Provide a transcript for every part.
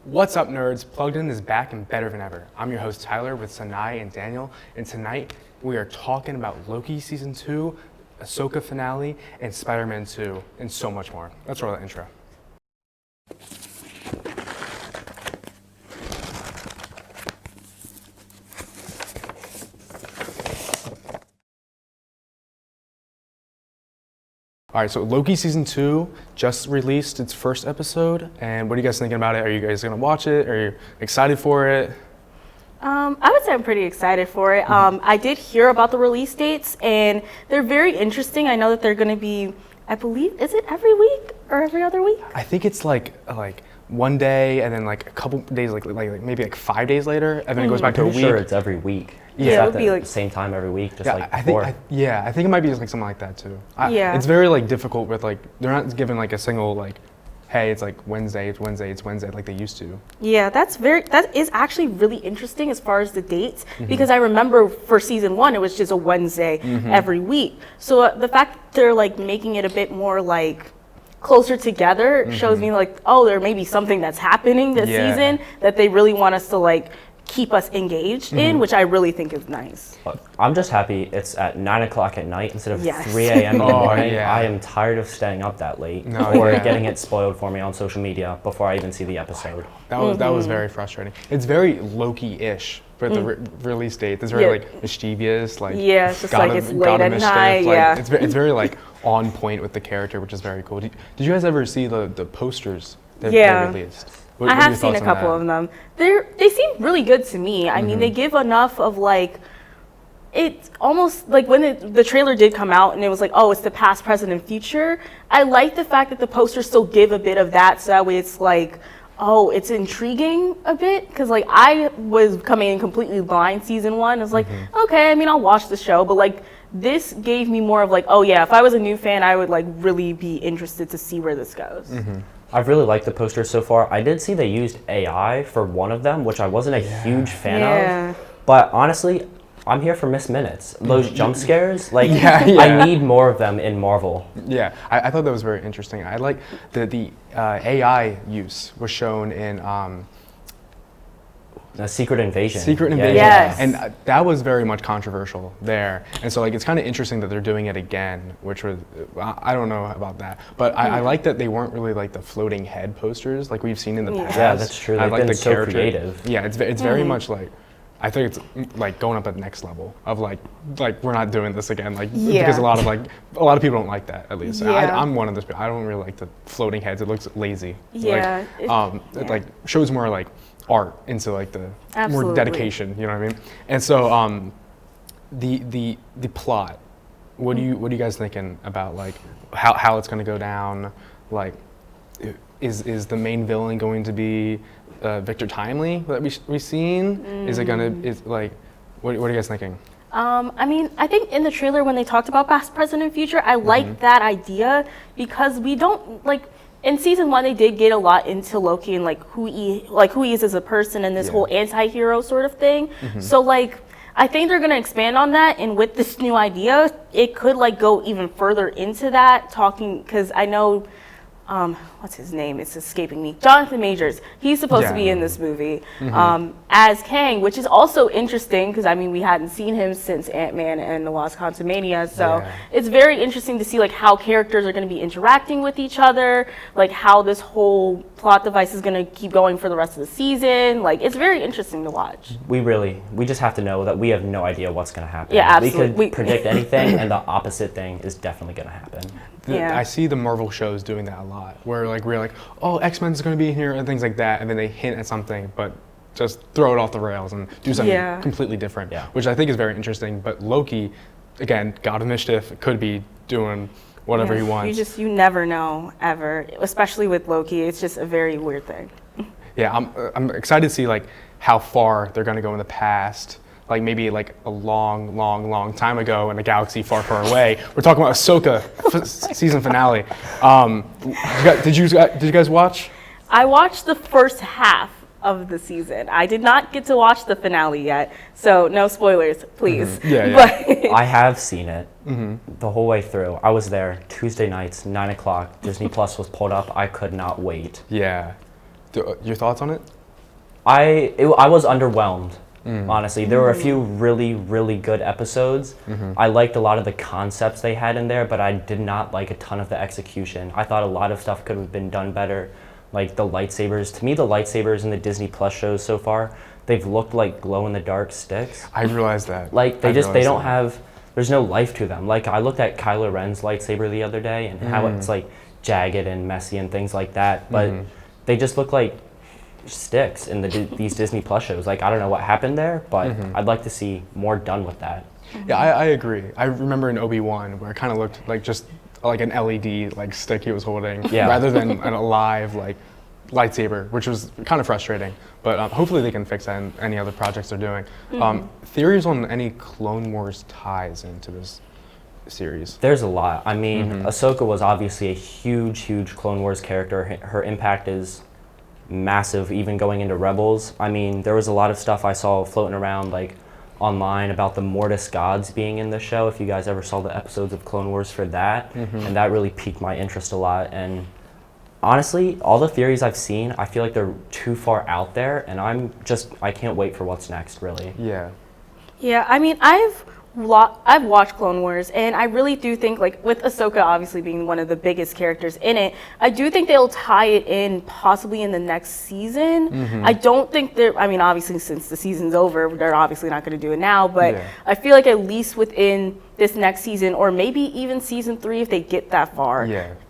What's up, nerds? Plugged In is back and better than ever. I'm your host, Tyler, with Sanai and Daniel, and tonight we are talking about Loki Season 2, Ashoka finale, and Spider-Man 2, and so much more. Let's roll that intro. All right, so Loki Season 2 just released its first episode, and what are you guys thinking about it? Are you guys gonna watch it? Are you excited for it? I would say I'm pretty excited for it. I did hear about the release dates, and they're very interesting. I know that they're gonna be, I believe, is it every week or every other week? I think it's like one day, and then like a couple days, like maybe like 5 days later, and then it goes back to a week. I'm sure it's every week. Yeah, it would be like the same time every week, just like I before. think it might be like something like that too. Yeah. It's very like difficult with like they're not given like a single like, hey, it's like Wednesday, it's Wednesday, it's Wednesday like they used to. Yeah, that is actually really interesting as far as the dates, because I remember for season 1 it was just a Wednesday every week. So the fact that they're like making it a bit more like closer together shows me like, oh, there may be something that's happening this season that they really want us to like keep us engaged in, which I really think is nice. I'm just happy it's at 9 o'clock at night instead of 3 a.m. in the Oh, morning. yeah. I am tired of staying up that late No, or yeah. getting it spoiled for me on social media before I even see the episode. That was very frustrating. It's very Loki-ish for the release date. It's very like mischievous, like it's just like it's late at mischief. night. Like, it's very like on point with the character, which is very cool. Did you guys ever see the posters that they released? What I are your have seen thoughts a on couple that? of them. They seem really good to me. I mean, they give enough of like, it's almost like when the trailer did come out and it was like, oh, it's the past, present, and future. I like the fact that the posters still give a bit of that, so that way it's like, oh, it's intriguing a bit, because like I was coming in completely blind season 1. I was like, okay, I mean, I'll watch the show, but like this gave me more of like, oh yeah, if I was a new fan, I would like really be interested to see where this goes. I've really liked the posters so far. I did see they used AI for one of them, which I wasn't a huge fan of. But honestly, I'm here for Miss Minutes. Those jump scares, like I need more of them in Marvel. Yeah, I thought that was very interesting. I like the AI use was shown in Secret Invasion. Secret Invasion. Yes. And that was very much controversial there. And so like it's kind of interesting that they're doing it again, which was, I don't know about that. But I like that they weren't really like the floating head posters like we've seen in the past. Yeah, that's true. I They've like been the so character. creative. Yeah, it's very much like, I think it's like going up at the next level of like we're not doing this again, like because a lot of people don't like that, at least. I'm one of those people. I don't really like the floating heads. It looks lazy. Yeah. It like shows more like art into like the more Absolutely. dedication, you know what I mean? And so the plot, what are you guys thinking about like how it's going to go down? Like is the main villain going to be Victor Timely that we've seen? Is it gonna what are you guys thinking? I mean, I think in the trailer when they talked about past, present, and future, I like that idea, because we don't like in season 1 they did get a lot into Loki and like who he is as a person and this whole anti-hero sort of thing. So like I think they're gonna expand on that, and with this new idea, it could like go even further into that, talking, because I know what's his name? It's escaping me. Jonathan Majors. He's supposed to be in this movie as Kang, which is also interesting because I mean we hadn't seen him since Ant-Man and the Wasp: Quantumania, so it's very interesting to see like how characters are going to be interacting with each other, like how this whole plot device is going to keep going for the rest of the season. Like it's very interesting to watch. We just have to know that we have no idea what's going to happen. Yeah, absolutely. We could predict anything, and the opposite thing is definitely going to happen. I see the Marvel shows doing that a lot, where like we're like, oh, X-Men's going to be here and things like that, and then they hint at something, but just throw it off the rails and do something completely different, which I think is very interesting. But Loki, again, God of Mischief, could be doing whatever he wants. You never know ever, especially with Loki. It's just a very weird thing. Yeah, I'm excited to see like how far they're going to go in the past. Like maybe like a long time ago in a galaxy far away. We're talking about Ashoka season finale. Did you guys watch? I watched the first half of the season. I did not get to watch the finale yet, so no spoilers, please. But I have seen it the whole way through. I was there Tuesday nights, 9 o'clock. Disney Plus was pulled up. I could not wait. Yeah. Your thoughts on it? I was underwhelmed. Honestly, there were a few really, really good episodes. I liked a lot of the concepts they had in there, but I did not like a ton of the execution. I thought a lot of stuff could have been done better, like the lightsabers. To me, the lightsabers in the Disney Plus shows so far, they've looked like glow-in-the-dark sticks. I realized that. Like, they don't have, there's no life to them. Like, I looked at Kylo Ren's lightsaber the other day and how it's, like, jagged and messy and things like that, but they just look like sticks in these Disney Plus shows. Like, I don't know what happened there, but I'd like to see more done with that. Yeah, I agree. I remember in Obi-Wan where it kind of looked like just like an LED like stick he was holding, rather than an alive like lightsaber, which was kind of frustrating. But hopefully they can fix that in any other projects they're doing. Theories on any Clone Wars ties into this series? There's a lot. I mean, Ahsoka was obviously a huge, huge Clone Wars character. Her impact is massive, even going into Rebels. I mean, there was a lot of stuff I saw floating around like online about the Mortis gods being in the show, if you guys ever saw the episodes of Clone Wars for that, and that really piqued my interest a lot. And honestly, all the theories I've seen, I feel like they're too far out there, and I can't wait for what's next, really. Yeah, I mean, I've watched Clone Wars, and I really do think, like, with Ahsoka obviously being one of the biggest characters in it, I do think they'll tie it in possibly in the next season. I don't think I mean, obviously since the season's over, they're obviously not going to do it now, but I feel like at least within this next season, or maybe even season 3 if they get that far,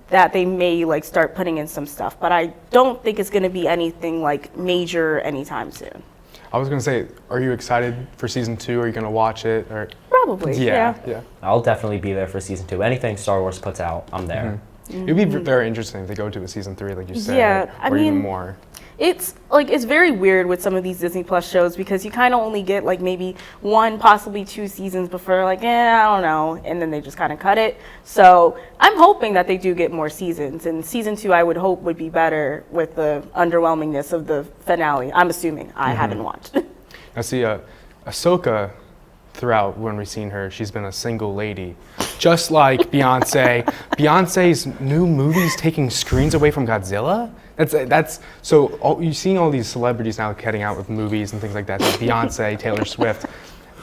that they may like start putting in some stuff. But I don't think it's going to be anything like major anytime soon. I was going to say, are you excited for season 2? Are you going to watch it? Or Probably, yeah. I'll definitely be there for season 2. Anything Star Wars puts out, I'm there. It'd be very interesting if they go to a season 3, like you said, I or mean, even more. It's like, it's very weird with some of these Disney Plus shows because you kind of only get like maybe 1, possibly 2 seasons before like, I don't know, and then they just kind of cut it. So I'm hoping that they do get more seasons, and season 2 I would hope would be better with the underwhelmingness of the finale. I'm assuming. I haven't watched. I see Ahsoka throughout when we've seen her, she's been a single lady. Just like Beyoncé. Beyonce's new movie's taking screens away from Godzilla? That's so you're seeing all these celebrities now heading out with movies and things like that. So Beyonce, Taylor Swift.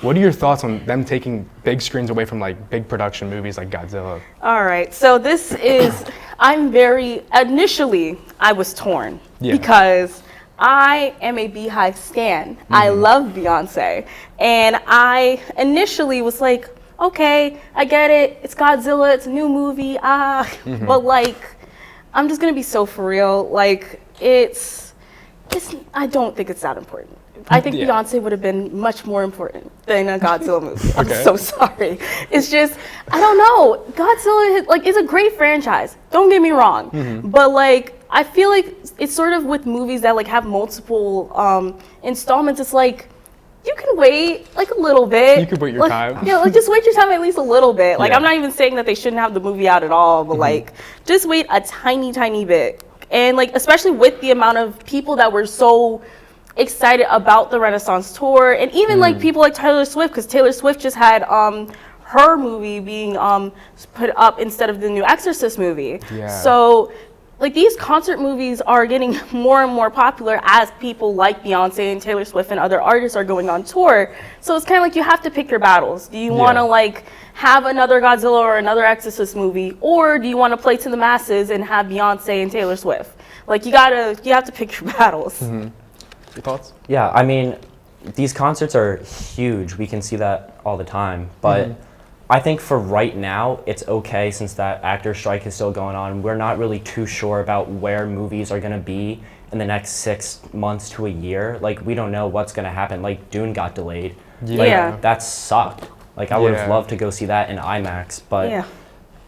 What are your thoughts on them taking big screens away from like big production movies like Godzilla? All right, so this is, initially I was torn because I am a Beehive stan. I love Beyonce. And I initially was like, okay, I get it. It's Godzilla. It's a new movie. But like, I'm just going to be so for real. Like, I don't think it's that important. I think Beyonce would have been much more important than a Godzilla movie. I'm so sorry. It's just, I don't know. Godzilla, like, is a great franchise. Don't get me wrong. But like, I feel like it's sort of with movies that like have multiple installments. It's like, you can wait like a little bit. You could wait your time. Yeah, like just wait your time at least a little bit. Like I'm not even saying that they shouldn't have the movie out at all, but like just wait a tiny, tiny bit. And like, especially with the amount of people that were so excited about the Renaissance tour, and even like people like Taylor Swift, because Taylor Swift just had her movie being put up instead of the new Exorcist movie. So like these concert movies are getting more and more popular as people like Beyonce and Taylor Swift and other artists are going on tour. So it's kind of like you have to pick your battles. Do you want to like have another Godzilla or another Exorcist movie, or do you want to play to the masses and have Beyonce and Taylor Swift? Like you have to pick your battles. Your thoughts? Yeah, I mean, these concerts are huge. We can see that all the time, but I think for right now, it's okay since that actor strike is still going on. We're not really too sure about where movies are going to be in the next 6 months to a year. Like, we don't know what's going to happen. Like, Dune got delayed. Like, that sucked. Like, I would have loved to go see that in IMAX. But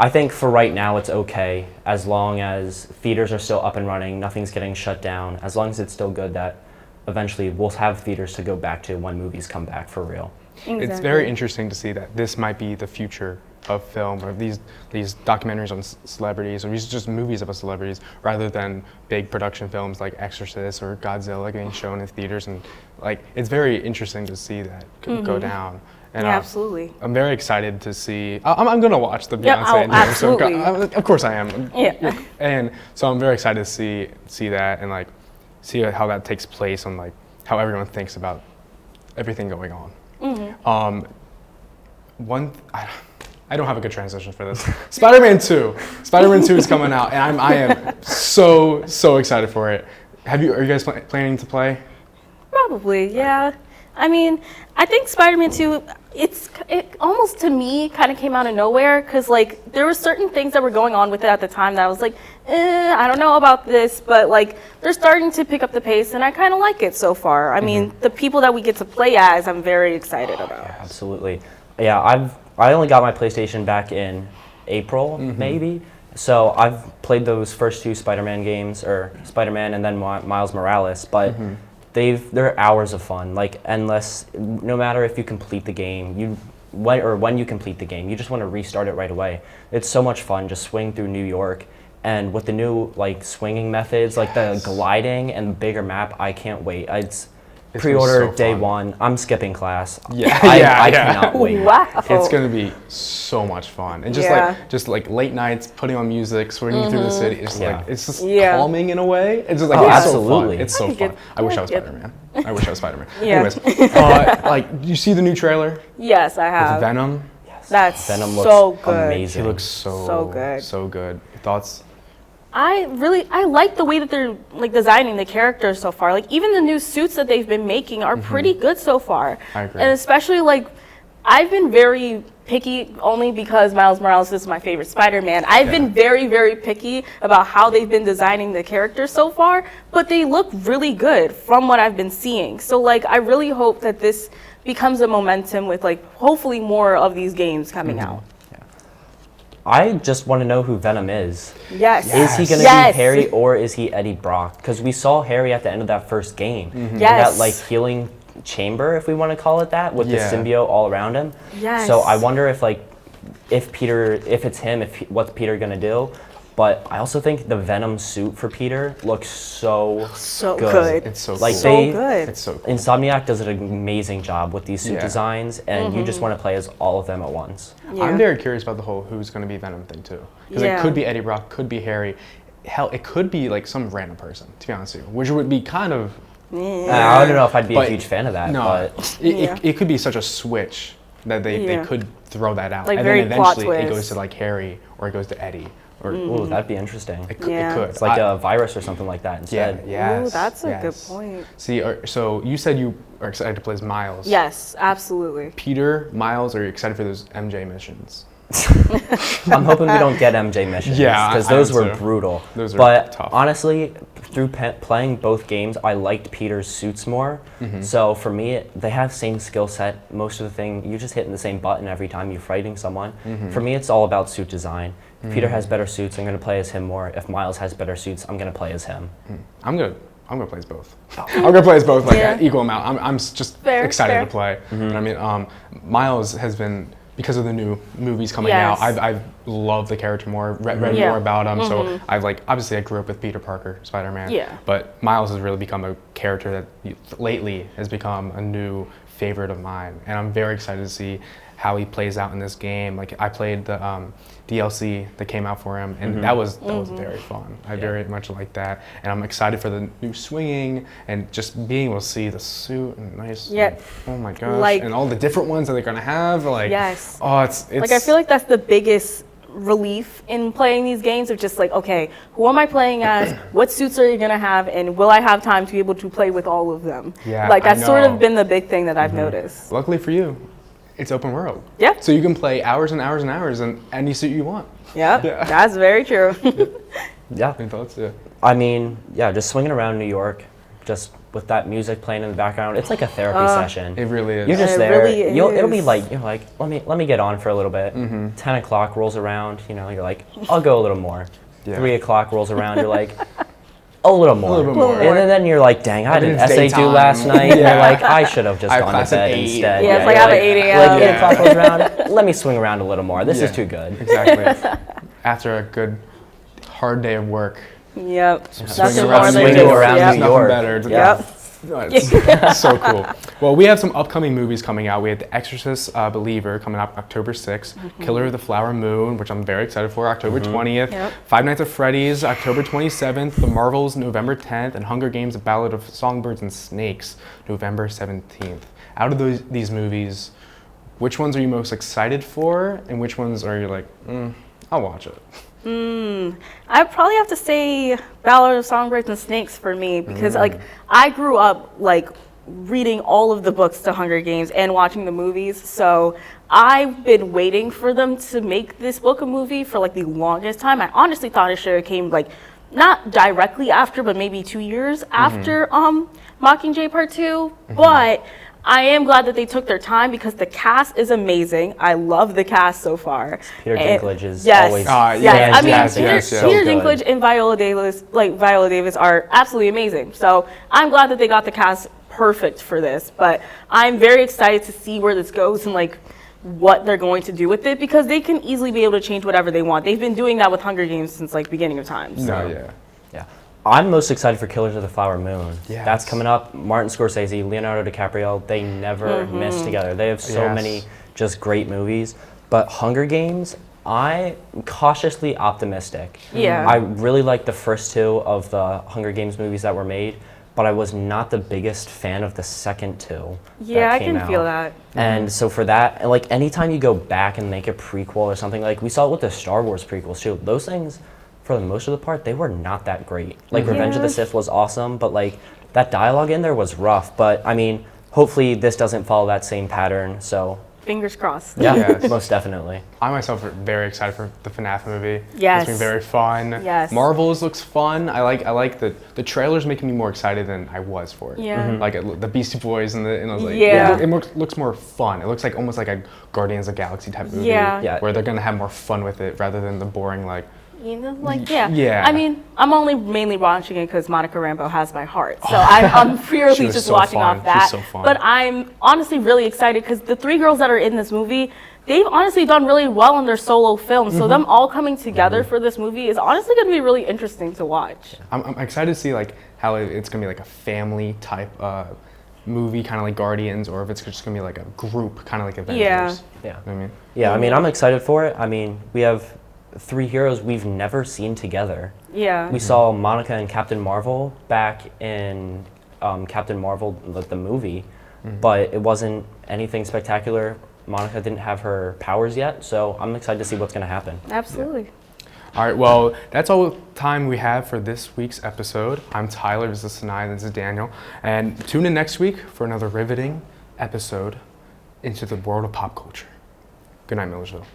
I think for right now, it's okay as long as theaters are still up and running, nothing's getting shut down. As long as it's still good, that eventually we'll have theaters to go back to when movies come back for real. Exactly. It's very interesting to see that this might be the future of film, or these documentaries on celebrities, or these just movies about celebrities, rather than big production films like Exorcist or Godzilla getting shown in theaters. And like, it's very interesting to see that go down. And absolutely. I'm very excited to see. I'm going to watch the Beyonce and absolutely. Of course I am. And so I'm very excited to see that and like see how that takes place on like how everyone thinks about everything going on. I don't have a good transition for this. Spider-Man 2. Spider-Man 2 is coming out, and I am so excited for it. Are you guys planning to play? Probably, yeah. I mean, I think Spider-Man 2, it almost to me kind of came out of nowhere because like there were certain things that were going on with it at the time that I was like, I don't know about this, but like they're starting to pick up the pace and I kind of like it so far. I mean, the people that we get to play as, I'm very excited about. Yeah, absolutely. Yeah, I only got my PlayStation back in April, maybe. So I've played those first 2 Spider-Man games, or Spider-Man and then Miles Morales, but they're hours of fun, like endless. No matter if you complete the game, when you complete the game, you just want to restart it right away. It's so much fun just swing through New York, and with the new like swinging methods, like the gliding and bigger map, I can't wait. It's pre-order so day fun. 1. I'm skipping class. Yeah, I cannot wait. Wow. It's gonna be so much fun, and just like late nights, putting on music, swinging through the city. It's like it's just calming in a way. It's just like it's absolutely. so fun. It's so fun. I wish I was Spider-Man. I wish I was Spider-Man. Yeah. Anyways, like you see the new trailer Yes, I have. with Venom. Yes. That's Venom so looks good. amazing. He looks So good. So good. Thoughts? I like the way that they're like designing the characters so far. Like even the new suits that they've been making are pretty good so far. I agree. And especially like I've been very picky only because Miles Morales is my favorite Spider-Man. I've been very picky about how they've been designing the characters so far, but they look really good from what I've been seeing. So like I really hope that this becomes a momentum with like hopefully more of these games coming out. I just want to know who Venom is. Yes. Is he going to be Harry or is he Eddie Brock? Because we saw Harry at the end of that first game. In that like healing chamber, if we want to call it that, with the symbiote all around him. Yes. So I wonder if like, if it's him, what's Peter going to do? But I also think the Venom suit for Peter looks so good. It's so like cool. Good. It's so cool. Insomniac does an amazing job with these suit designs, and you just want to play as all of them at once. Yeah. I'm very curious about the whole who's going to be Venom thing too, because it could be Eddie Brock, could be Harry, hell, it could be like some random person. To be honest with you, which would be kind of. I don't know if I'd be a huge fan of that. No, but it could be such a switch that they could throw that out, Like and very then eventually plot it goes twist. to like Harry or it goes to Eddie. Or ooh, that'd be interesting. it could. It's like a virus or something like that instead. Ooh, that's a good point. See, so you said you are excited to play as Miles. Yes, absolutely. Peter, Miles, are you excited for those MJ missions? I'm hoping we don't get MJ missions. Yeah, because I those am were too. brutal. Those are but tough. honestly, through playing both games, I liked Peter's suits more. So for me, they have same skill set. Most of the thing, you're just hitting the same button every time you're fighting someone. For me, it's all about suit design. If Peter has better suits, I'm going to play as him more. If Miles has better suits, I'm going to play as him. I'm gonna play as both. I'm gonna play as both like an equal amount. I'm just excited to play. And I mean, Miles has been, because of the new movies coming out, I've loved the character more, read more about him. So I've like, obviously I grew up with Peter Parker, Spider-Man. But Miles has really become a character that lately has become a new favorite of mine, and I'm very excited to see how he plays out in this game. Like I played the DLC that came out for him, and that was very fun. I very much like that, and I'm excited for the new swinging and just being able to see the suit and nice. Oh my gosh! Like, and all the different ones that they're gonna have. Like oh, it's like I feel like that's the biggest relief in playing these games of just like, okay, who am I playing as? What suits are you gonna have? And will I have time to be able to play with all of them? Yeah, like that's sort of been the big thing that I've noticed. Luckily for you, it's open world. Yeah. So you can play hours and hours and hours in any suit you want. Yeah, that's very true. Yeah. Any thoughts? Yeah. I mean, yeah, just swinging around New York, just with that music playing in the background, it's like a therapy session. It really is. You're just It there. really It'll be is. like, you're like, let me get on for a little bit. 10 o'clock rolls around, you're like, I'll go a little more. 3 o'clock rolls around, you're like, a little more. A little bit more. And then you're like, dang, I did an it's essay due daytime. last night. And you're like, I should have just I have gone to class at bed 8. instead. Yeah, it's like you're I have an 8 a.m. Like 8 o'clock rolls around, let me swing around a little more. This is too good. Exactly. After a good hard day of work, Yep. swinging Nothing around more than swinging just- around yep. New York. Nothing better. Yep. It's so cool. Well, we have some upcoming movies coming out. We have The Exorcist Believer coming out October 6th, Killer of the Flower Moon, which I'm very excited for, October 20th, Yep. Five Nights at Freddy's, October 27th, The Marvels, November 10th, and Hunger Games: A Ballad of Songbirds and Snakes, November 17th. Out of these movies, which ones are you most excited for, and which ones are you like, I'll watch it? I probably have to say Ballad of Songbirds and Snakes for me because like I grew up like reading all of the books to Hunger Games and watching the movies, so I've been waiting for them to make this book a movie for like the longest time. I honestly thought it should have came like not directly after, but maybe 2 years after Mockingjay Part 2, but I am glad that they took their time because the cast is amazing. I love the cast so far. Peter Dinklage is yes. always Yes, I mean, fantastic. Peter Dinklage and Viola Davis are absolutely amazing. So I'm glad that they got the cast perfect for this. But I'm very excited to see where this goes and like what they're going to do with it because they can easily be able to change whatever they want. They've been doing that with Hunger Games since like beginning of time. So. Yeah. I'm most excited for Killers of the Flower Moon. Yes. That's coming up. Martin Scorsese, Leonardo DiCaprio, they never miss together. They have so many just great movies. But Hunger Games, I'm cautiously optimistic. Yeah. I really like the first two of the Hunger Games movies that were made, but I was not the biggest fan of the second two. Yeah, that I came can out. feel that. And so for that, like anytime you go back and make a prequel or something, like we saw it with the Star Wars prequels too, those things, for the most of the part, they were not that great. Like Revenge of the Sith was awesome, but like that dialogue in there was rough. But I mean, hopefully this doesn't follow that same pattern. So Fingers crossed. yeah, Yes. most definitely. I myself are very excited for the FNAF movie. Yes. It's been very fun. Yes. Marvels looks fun. I like the trailer's making me more excited than I was for it. Yeah. Like the Beastie Boys and I was like, Yeah. it looks more fun. It looks like almost like a Guardians of the Galaxy type movie. Yeah. Where they're gonna have more fun with it rather than the boring like. You know, like, yeah. Yeah. I mean, I'm only mainly watching it because Monica Rambeau has my heart. So I'm She purely was just so watching fun. off that. She's so fun. But I'm honestly really excited because the three girls that are in this movie, they've honestly done really well in their solo films. So them all coming together for this movie is honestly going to be really interesting to watch. I'm excited to see like how it's gonna be like a family type movie, kind of like Guardians, or if it's just gonna be like a group, kind of like Avengers. Yeah. Yeah. You know what I mean? Yeah, I mean, I'm excited for it. I mean, we have three heroes we've never seen together. Yeah. We saw Monica and Captain Marvel back in Captain Marvel, the movie, but it wasn't anything spectacular. Monica didn't have her powers yet, so I'm excited to see what's going to happen. Absolutely. All right, well, that's all the time we have for this week's episode. I'm Tyler, this is Sinai, this is Daniel, and tune in next week for another riveting episode into the world of pop culture. Good night, Millersville.